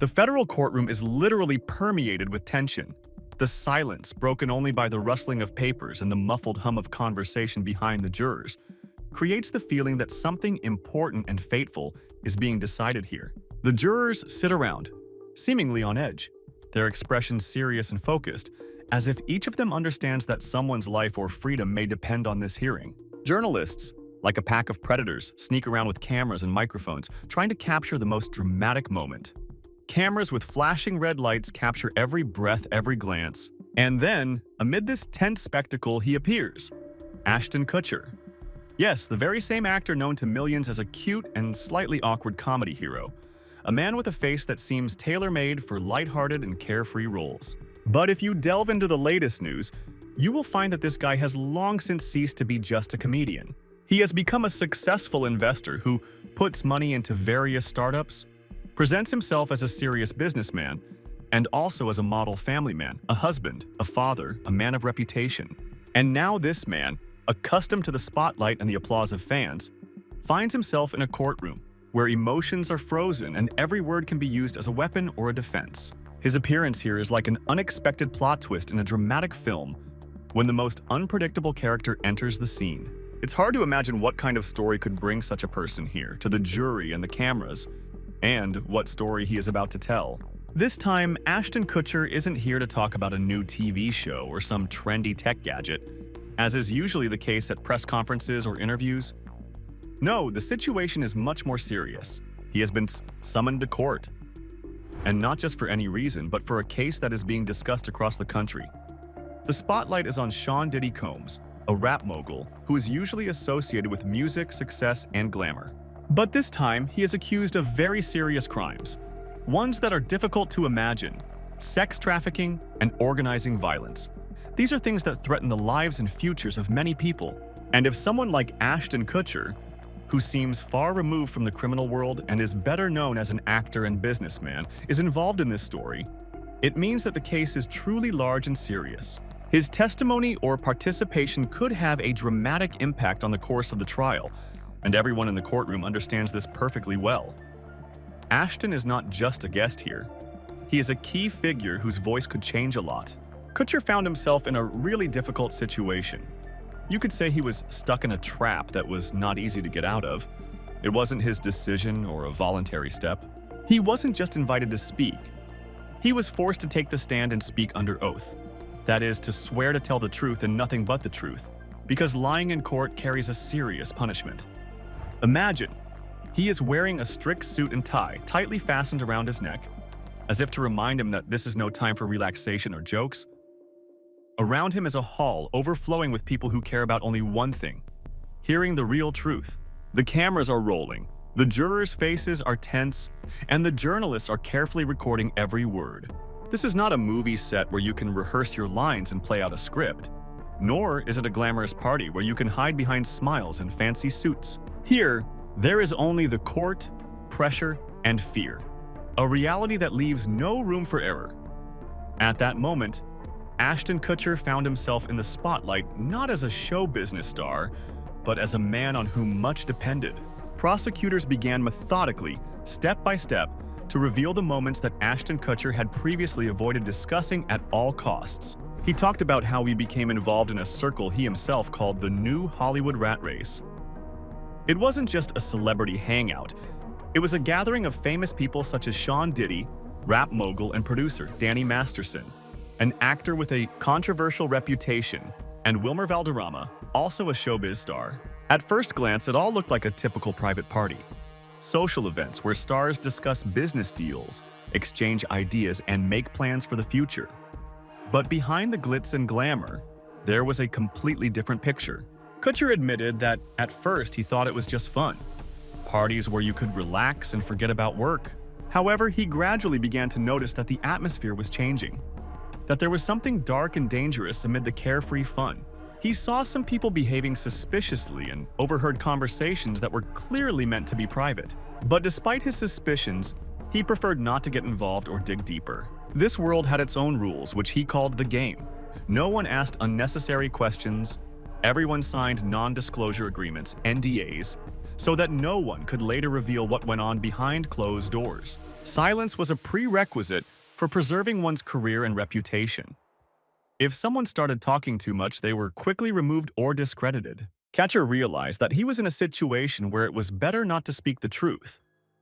The federal courtroom is literally permeated with tension. The silence, broken only by the rustling of papers and the muffled hum of conversation behind the jurors, creates the feeling that something important and fateful is being decided here. The jurors sit around, seemingly on edge, their expressions serious and focused, as if each of them understands that someone's life or freedom may depend on this hearing. Journalists, like a pack of predators, sneak around with cameras and microphones, trying to capture the most dramatic moment. Cameras with flashing red lights capture every breath, every glance. And then, amid this tense spectacle, he appears. Ashton Kutcher. Yes, the very same actor known to millions as a cute and slightly awkward comedy hero. A man with a face that seems tailor-made for lighthearted and carefree roles. But if you delve into the latest news, you will find that this guy has long since ceased to be just a comedian. He has become a successful investor who puts money into various startups, presents himself as a serious businessman, and also as a model family man, a husband, a father, a man of reputation. And now this man, accustomed to the spotlight and the applause of fans, finds himself in a courtroom where emotions are frozen and every word can be used as a weapon or a defense. His appearance here is like an unexpected plot twist in a dramatic film when the most unpredictable character enters the scene. It's hard to imagine what kind of story could bring such a person here to the jury and the cameras, and what story he is about to tell. This time, Ashton Kutcher isn't here to talk about a new TV show or some trendy tech gadget, as is usually the case at press conferences or interviews. No, the situation is much more serious. He has been summoned to court. And not just for any reason, but for a case that is being discussed across the country. The spotlight is on Sean Diddy Combs, a rap mogul who is usually associated with music, success, and glamour. But this time, he is accused of very serious crimes, ones that are difficult to imagine: sex trafficking and organizing violence. These are things that threaten the lives and futures of many people. And if someone like Ashton Kutcher, who seems far removed from the criminal world and is better known as an actor and businessman, is involved in this story, it means that the case is truly large and serious. His testimony or participation could have a dramatic impact on the course of the trial, and everyone in the courtroom understands this perfectly well. Ashton is not just a guest here. He is a key figure whose voice could change a lot. Kutcher found himself in a really difficult situation. You could say he was stuck in a trap that was not easy to get out of. It wasn't his decision or a voluntary step. He wasn't just invited to speak. He was forced to take the stand and speak under oath. That is, to swear to tell the truth and nothing but the truth, because lying in court carries a serious punishment. Imagine, he is wearing a strict suit and tie tightly fastened around his neck, as if to remind him that this is no time for relaxation or jokes. Around him is a hall overflowing with people who care about only one thing: hearing the real truth. The cameras are rolling, the jurors' faces are tense, and the journalists are carefully recording every word. This is not a movie set where you can rehearse your lines and play out a script. Nor is it a glamorous party where you can hide behind smiles and fancy suits. Here, there is only the court, pressure, and fear. A reality that leaves no room for error. At that moment, Ashton Kutcher found himself in the spotlight not as a show business star, but as a man on whom much depended. Prosecutors began methodically, step by step, to reveal the moments that Ashton Kutcher had previously avoided discussing at all costs. He talked about how he became involved in a circle he himself called the New Hollywood Rat Race. It wasn't just a celebrity hangout. It was a gathering of famous people such as Sean Diddy, rap mogul and producer Danny Masterson, an actor with a controversial reputation, and Wilmer Valderrama, also a showbiz star. At first glance, it all looked like a typical private party. Social events where stars discuss business deals, exchange ideas, and make plans for the future. But behind the glitz and glamour, there was a completely different picture. Kutcher admitted that at first he thought it was just fun, parties where you could relax and forget about work. However, he gradually began to notice that the atmosphere was changing, that there was something dark and dangerous amid the carefree fun. He saw some people behaving suspiciously and overheard conversations that were clearly meant to be private. But despite his suspicions, he preferred not to get involved or dig deeper. This world had its own rules, which he called the game. No one asked unnecessary questions. Everyone signed non-disclosure agreements, NDAs, so that no one could later reveal what went on behind closed doors. Silence was a prerequisite for preserving one's career and reputation. If someone started talking too much, they were quickly removed or discredited. Catcher realized that he was in a situation where it was better not to speak the truth.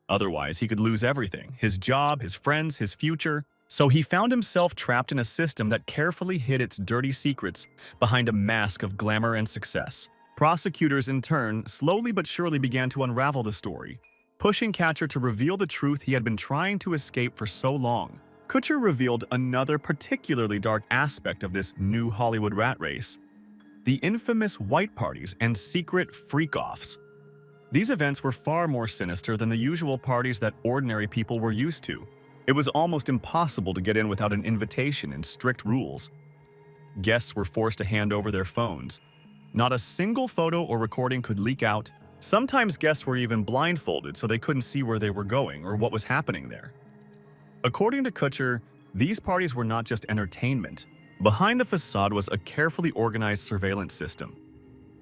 Otherwise, he could lose everything: his job, his friends, his future. So he found himself trapped in a system that carefully hid its dirty secrets behind a mask of glamour and success. Prosecutors, in turn, slowly but surely began to unravel the story, pushing Catcher to reveal the truth he had been trying to escape for so long. Kutcher revealed another particularly dark aspect of this new Hollywood rat race: the infamous white parties and secret freak-offs. These events were far more sinister than the usual parties that ordinary people were used to. It was almost impossible to get in without an invitation and strict rules. Guests were forced to hand over their phones. Not a single photo or recording could leak out. Sometimes guests were even blindfolded so they couldn't see where they were going or what was happening there. According to Kutcher, these parties were not just entertainment. Behind the facade was a carefully organized surveillance system.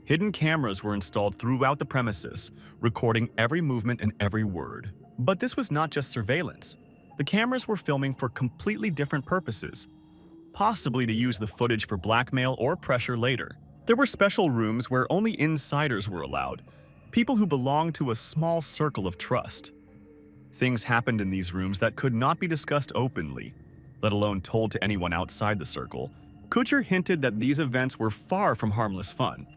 Hidden cameras were installed throughout the premises, recording every movement and every word. But this was not just surveillance. The cameras were filming for completely different purposes, possibly to use the footage for blackmail or pressure later. There were special rooms where only insiders were allowed, people who belonged to a small circle of trust. Things happened in these rooms that could not be discussed openly, let alone told to anyone outside the circle. Kutcher hinted that these events were far from harmless fun.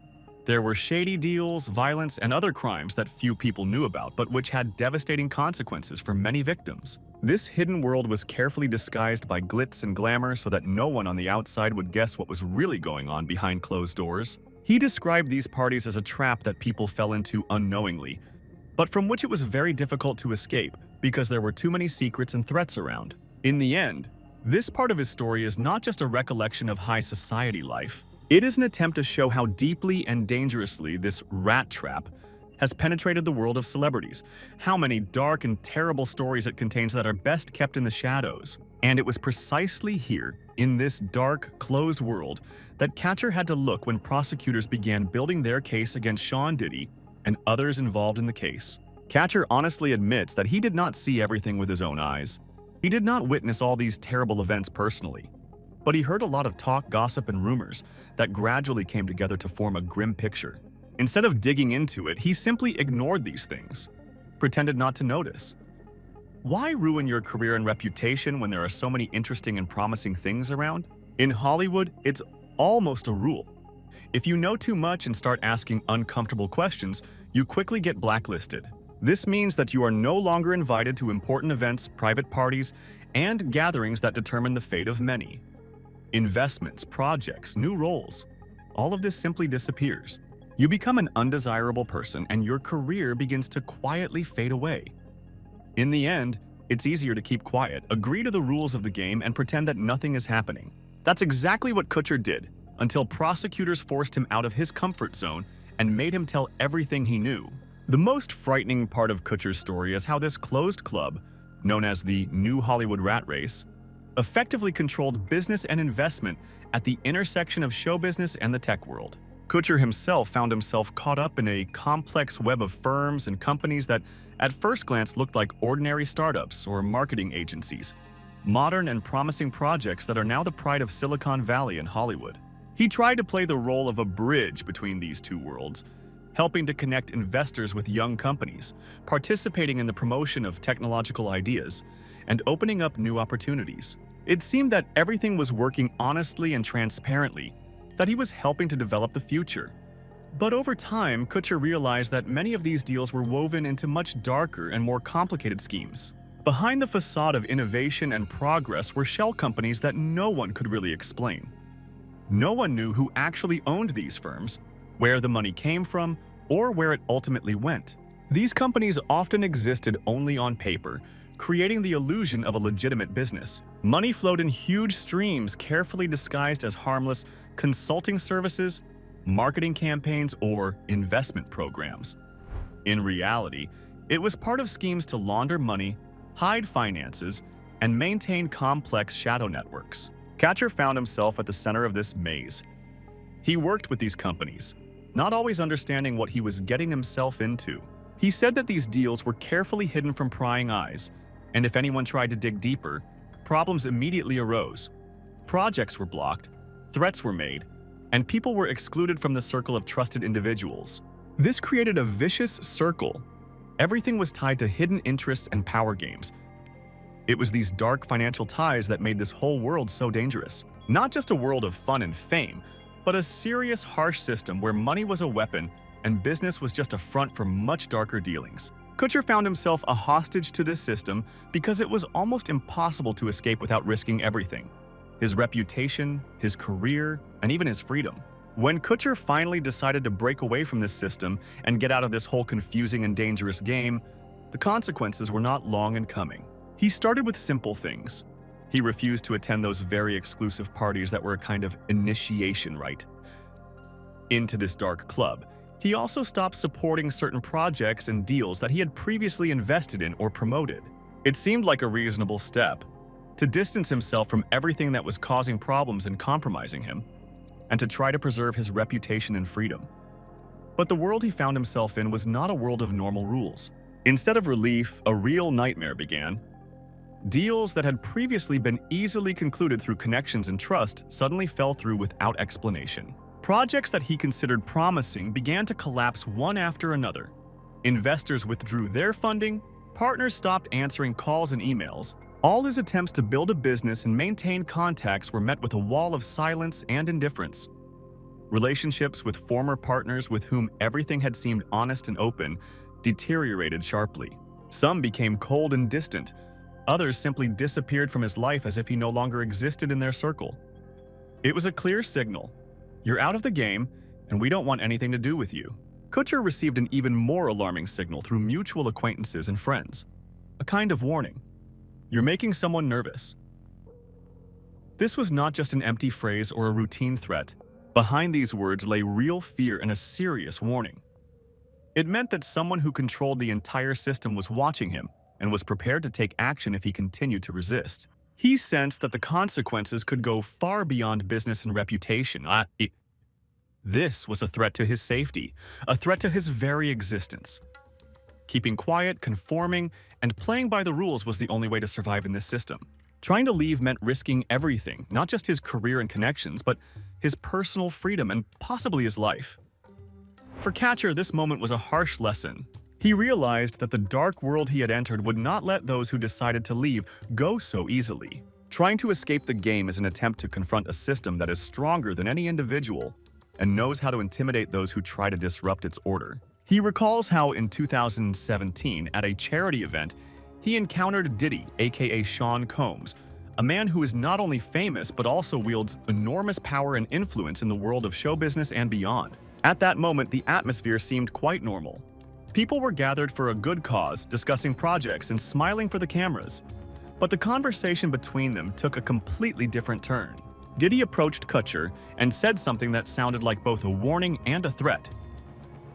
There were shady deals, violence, and other crimes that few people knew about, but which had devastating consequences for many victims. This hidden world was carefully disguised by glitz and glamour so that no one on the outside would guess what was really going on behind closed doors. He described these parties as a trap that people fell into unknowingly, but from which it was very difficult to escape because there were too many secrets and threats around. In the end, this part of his story is not just a recollection of high society life. It is an attempt to show how deeply and dangerously this rat trap has penetrated the world of celebrities, how many dark and terrible stories it contains that are best kept in the shadows. And it was precisely here, in this dark, closed world, that Catcher had to look when prosecutors began building their case against Sean Diddy and others involved in the case. Catcher honestly admits that he did not see everything with his own eyes. He did not witness all these terrible events personally, but he heard a lot of talk, gossip, and rumors that gradually came together to form a grim picture. Instead of digging into it, he simply ignored these things, pretended not to notice. Why ruin your career and reputation when there are so many interesting and promising things around? In Hollywood, it's almost a rule. If you know too much and start asking uncomfortable questions, you quickly get blacklisted. This means that you are no longer invited to important events, private parties, and gatherings that determine the fate of many. Investments, projects, new roles, all of this simply disappears. You become an undesirable person and your career begins to quietly fade away. In the end, it's easier to keep quiet, agree to the rules of the game, and pretend that nothing is happening. That's exactly what Kutcher did, until prosecutors forced him out of his comfort zone and made him tell everything he knew. The most frightening part of Kutcher's story is how this closed club, known as the New Hollywood Rat Race, effectively controlled business and investment at the intersection of show business and the tech world. Kutcher himself found himself caught up in a complex web of firms and companies that at first glance looked like ordinary startups or marketing agencies, modern and promising projects that are now the pride of Silicon Valley and Hollywood. He tried to play the role of a bridge between these two worlds, helping to connect investors with young companies, participating in the promotion of technological ideas, and opening up new opportunities. It seemed that everything was working honestly and transparently, that he was helping to develop the future. But over time, Kutcher realized that many of these deals were woven into much darker and more complicated schemes. Behind the facade of innovation and progress were shell companies that no one could really explain. No one knew who actually owned these firms, where the money came from, or where it ultimately went. These companies often existed only on paper, creating the illusion of a legitimate business. Money flowed in huge streams, carefully disguised as harmless consulting services, marketing campaigns, or investment programs. In reality, it was part of schemes to launder money, hide finances, and maintain complex shadow networks. Catcher found himself at the center of this maze. He worked with these companies, not always understanding what he was getting himself into. He said that these deals were carefully hidden from prying eyes, And if anyone tried to dig deeper, problems immediately arose. Projects were blocked, threats were made, and people were excluded from the circle of trusted individuals. This created a vicious circle. Everything was tied to hidden interests and power games. It was these dark financial ties that made this whole world so dangerous. Not just a world of fun and fame, but a serious, harsh system where money was a weapon and business was just a front for much darker dealings. Kutcher found himself a hostage to this system because it was almost impossible to escape without risking everything: his reputation, his career, and even his freedom. When Kutcher finally decided to break away from this system and get out of this whole confusing and dangerous game, the consequences were not long in coming. He started with simple things. He refused to attend those very exclusive parties that were a kind of initiation rite into this dark club. He also stopped supporting certain projects and deals that he had previously invested in or promoted. It seemed like a reasonable step to distance himself from everything that was causing problems and compromising him, and to try to preserve his reputation and freedom. But the world he found himself in was not a world of normal rules. Instead of relief, a real nightmare began. Deals that had previously been easily concluded through connections and trust suddenly fell through without explanation. Projects that he considered promising began to collapse one after another. Investors withdrew their funding, partners stopped answering calls and emails. All his attempts to build a business and maintain contacts were met with a wall of silence and indifference. Relationships with former partners with whom everything had seemed honest and open deteriorated sharply. Some became cold and distant. Others simply disappeared from his life as if he no longer existed in their circle. It was a clear signal. You're out of the game, and we don't want anything to do with you. Kutcher received an even more alarming signal through mutual acquaintances and friends. A kind of warning. You're making someone nervous. This was not just an empty phrase or a routine threat. Behind these words lay real fear and a serious warning. It meant that someone who controlled the entire system was watching him and was prepared to take action if he continued to resist. He sensed that the consequences could go far beyond business and reputation. This was a threat to his safety, a threat to his very existence. Keeping quiet, conforming, and playing by the rules was the only way to survive in this system. Trying to leave meant risking everything, not just his career and connections, but his personal freedom and possibly his life. For Kutcher, this moment was a harsh lesson. He realized that the dark world he had entered would not let those who decided to leave go so easily. Trying to escape the game is an attempt to confront a system that is stronger than any individual and knows how to intimidate those who try to disrupt its order. He recalls how in 2017, at a charity event, he encountered Diddy, aka Sean Combs, a man who is not only famous but also wields enormous power and influence in the world of show business and beyond. At that moment, the atmosphere seemed quite normal. People were gathered for a good cause, discussing projects and smiling for the cameras. But the conversation between them took a completely different turn. Diddy approached Kutcher and said something that sounded like both a warning and a threat.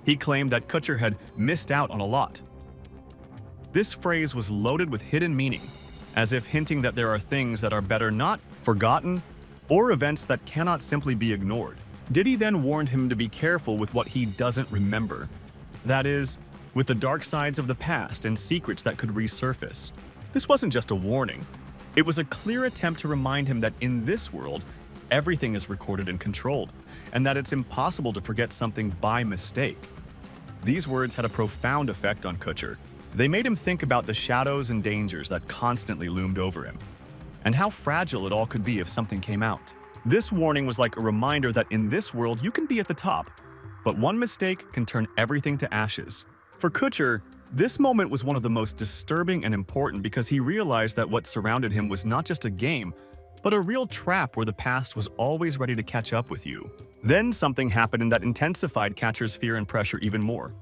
He claimed that Kutcher had missed out on a lot. This phrase was loaded with hidden meaning, as if hinting that there are things that are better not forgotten or events that cannot simply be ignored. Diddy then warned him to be careful with what he doesn't remember. That is, with the dark sides of the past and secrets that could resurface. This wasn't just a warning. It was a clear attempt to remind him that in this world, everything is recorded and controlled, and that it's impossible to forget something by mistake. These words had a profound effect on Kutcher. They made him think about the shadows and dangers that constantly loomed over him, and how fragile it all could be if something came out. This warning was like a reminder that in this world you can be at the top, but one mistake can turn everything to ashes. For Kutcher, this moment was one of the most disturbing and important because he realized that what surrounded him was not just a game, but a real trap where the past was always ready to catch up with you. Then something happened that intensified Kutcher's fear and pressure even more.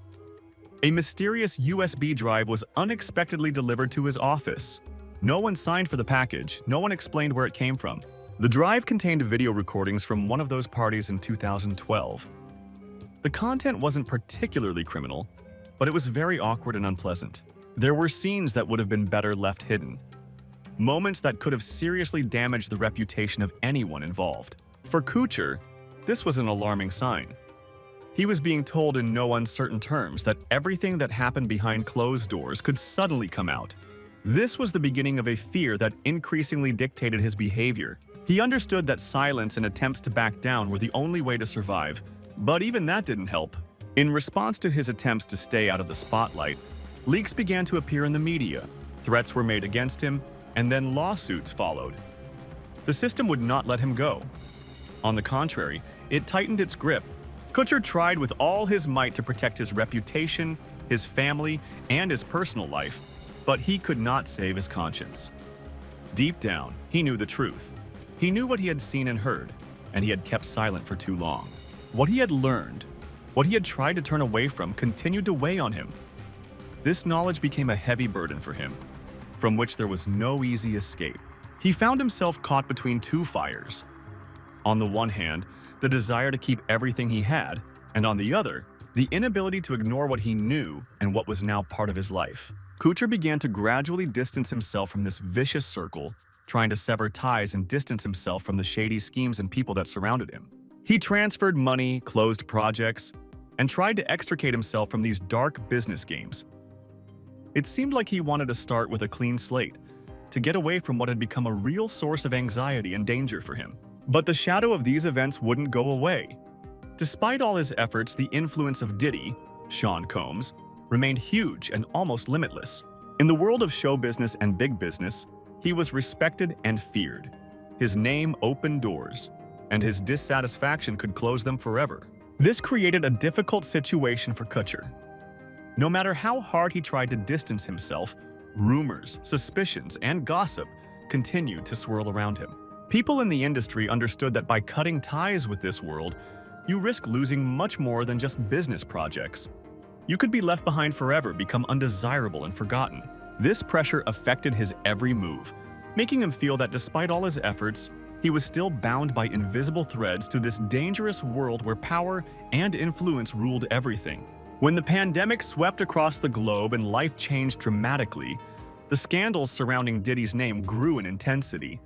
A mysterious USB drive was unexpectedly delivered to his office. No one signed for the package, no one explained where it came from. The drive contained video recordings from one of those parties in 2012. The content wasn't particularly criminal, but it was very awkward and unpleasant. There were scenes that would have been better left hidden. Moments that could have seriously damaged the reputation of anyone involved. For Kutcher, this was an alarming sign. He was being told in no uncertain terms that everything that happened behind closed doors could suddenly come out, This was the beginning of a fear that increasingly dictated his behavior. He understood that silence and attempts to back down were the only way to survive, but even that didn't help. In response to his attempts to stay out of the spotlight, leaks began to appear in the media, threats were made against him, and then lawsuits followed. The system would not let him go. On the contrary, it tightened its grip. Kutcher tried with all his might to protect his reputation, his family, and his personal life, but he could not save his conscience. Deep down, he knew the truth. He knew what he had seen and heard, and he had kept silent for too long. What he had learned, what he had tried to turn away from, continued to weigh on him. This knowledge became a heavy burden for him, from which there was no easy escape. He found himself caught between two fires. On the one hand, the desire to keep everything he had, and on the other, the inability to ignore what he knew and what was now part of his life. Kutcher began to gradually distance himself from this vicious circle, trying to sever ties and distance himself from the shady schemes and people that surrounded him. He transferred money, closed projects, and tried to extricate himself from these dark business games. It seemed like he wanted to start with a clean slate, to get away from what had become a real source of anxiety and danger for him. But the shadow of these events wouldn't go away. Despite all his efforts, the influence of Diddy, Sean Combs, remained huge and almost limitless. In the world of show business and big business, he was respected and feared. His name opened doors, and his dissatisfaction could close them forever. This created a difficult situation for Kutcher. No matter how hard he tried to distance himself, rumors, suspicions, and gossip continued to swirl around him. People in the industry understood that by cutting ties with this world, you risk losing much more than just business projects. You could be left behind forever, become undesirable and forgotten. This pressure affected his every move, making him feel that despite all his efforts, he was still bound by invisible threads to this dangerous world where power and influence ruled everything. When the pandemic swept across the globe and life changed dramatically, the scandals surrounding Diddy's name grew in intensity.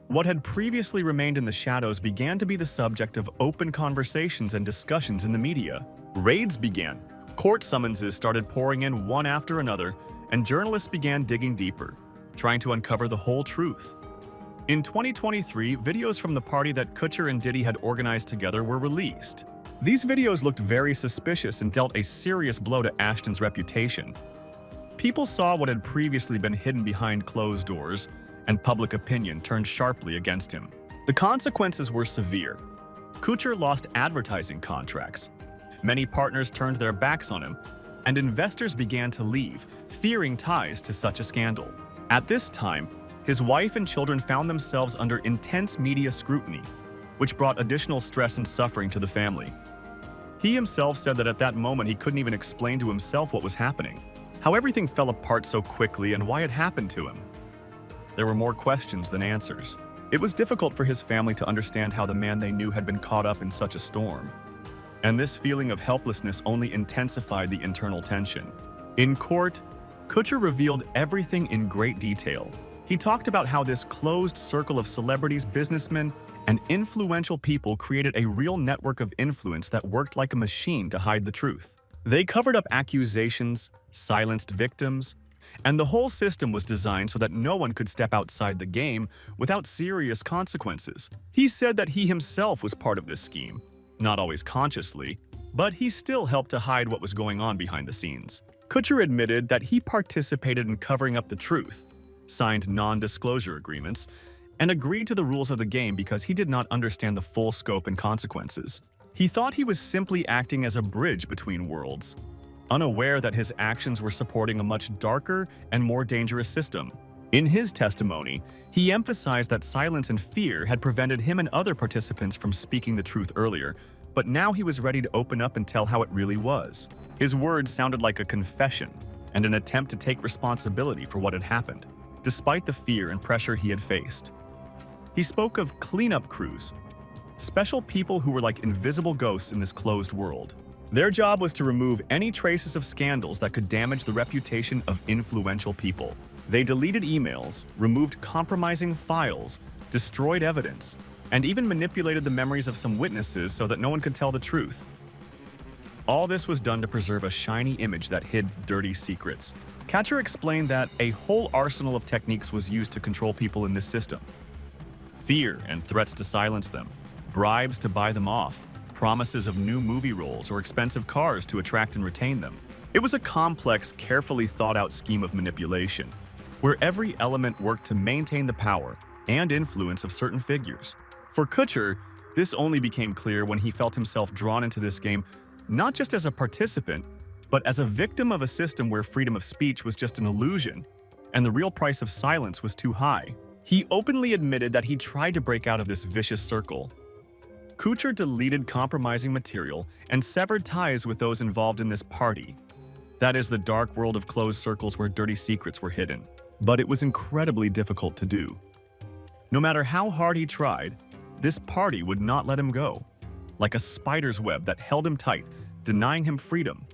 What had previously remained in the shadows began to be the subject of open conversations and discussions in the media. Raids began. Court summonses started pouring in one after another, and journalists began digging deeper, trying to uncover the whole truth. In 2023, videos from the party that Kutcher and Diddy had organized together were released. These videos looked very suspicious and dealt a serious blow to Ashton's reputation. People saw what had previously been hidden behind closed doors, and public opinion turned sharply against him. The consequences were severe. Kutcher lost advertising contracts. Many partners turned their backs on him, and investors began to leave, fearing ties to such a scandal. At this time, his wife and children found themselves under intense media scrutiny, which brought additional stress and suffering to the family. He himself said that at that moment he couldn't even explain to himself what was happening, how everything fell apart so quickly and why it happened to him. There were more questions than answers. It was difficult for his family to understand how the man they knew had been caught up in such a storm. And this feeling of helplessness only intensified the internal tension. In court, Kutcher revealed everything in great detail. He talked about how this closed circle of celebrities, businessmen, and influential people created a real network of influence that worked like a machine to hide the truth. They covered up accusations, silenced victims, and the whole system was designed so that no one could step outside the game without serious consequences. He said that he himself was part of this scheme, not always consciously, but he still helped to hide what was going on behind the scenes. Kutcher admitted that he participated in covering up the truth, signed non-disclosure agreements, and agreed to the rules of the game because he did not understand the full scope and consequences. He thought he was simply acting as a bridge between worlds, unaware that his actions were supporting a much darker and more dangerous system. In his testimony, he emphasized that silence and fear had prevented him and other participants from speaking the truth earlier, but now he was ready to open up and tell how it really was. His words sounded like a confession and an attempt to take responsibility for what had happened, despite the fear and pressure he had faced. He spoke of cleanup crews, special people who were like invisible ghosts in this closed world. Their job was to remove any traces of scandals that could damage the reputation of influential people. They deleted emails, removed compromising files, destroyed evidence, and even manipulated the memories of some witnesses so that no one could tell the truth. All this was done to preserve a shiny image that hid dirty secrets. Kutcher explained that a whole arsenal of techniques was used to control people in this system. Fear and threats to silence them, bribes to buy them off, promises of new movie roles or expensive cars to attract and retain them. It was a complex, carefully thought-out scheme of manipulation, where every element worked to maintain the power and influence of certain figures. For Kutcher, this only became clear when he felt himself drawn into this game not just as a participant, but as a victim of a system where freedom of speech was just an illusion, and the real price of silence was too high. He openly admitted that he tried to break out of this vicious circle. Kutcher deleted compromising material and severed ties with those involved in this party. That is the dark world of closed circles where dirty secrets were hidden. But it was incredibly difficult to do. No matter how hard he tried, this party would not let him go, like a spider's web that held him tight, denying him freedom.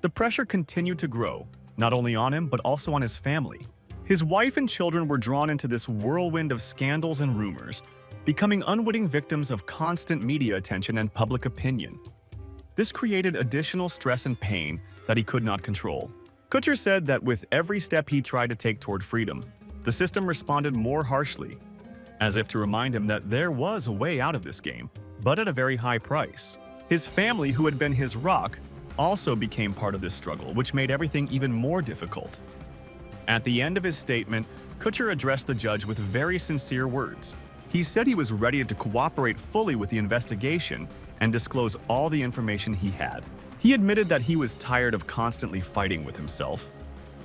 The pressure continued to grow, not only on him but also on his family. His wife and children were drawn into this whirlwind of scandals and rumors, becoming unwitting victims of constant media attention and public opinion. This created additional stress and pain that he could not control. Kutcher said that with every step he tried to take toward freedom, the system responded more harshly, as if to remind him that there was a way out of this game, but at a very high price. His family, who had been his rock, also became part of this struggle, which made everything even more difficult. At the end of his statement, Kutcher addressed the judge with very sincere words. He said he was ready to cooperate fully with the investigation and disclose all the information he had. He admitted that he was tired of constantly fighting with himself,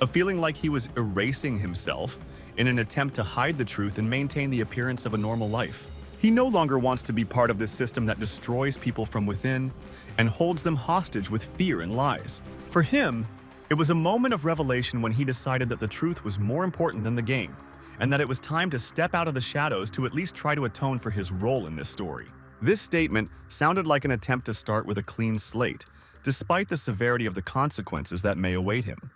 of feeling like he was erasing himself in an attempt to hide the truth and maintain the appearance of a normal life. He no longer wants to be part of this system that destroys people from within and holds them hostage with fear and lies. For him, it was a moment of revelation when he decided that the truth was more important than the game, and that it was time to step out of the shadows to at least try to atone for his role in this story. This statement sounded like an attempt to start with a clean slate, despite the severity of the consequences that may await him.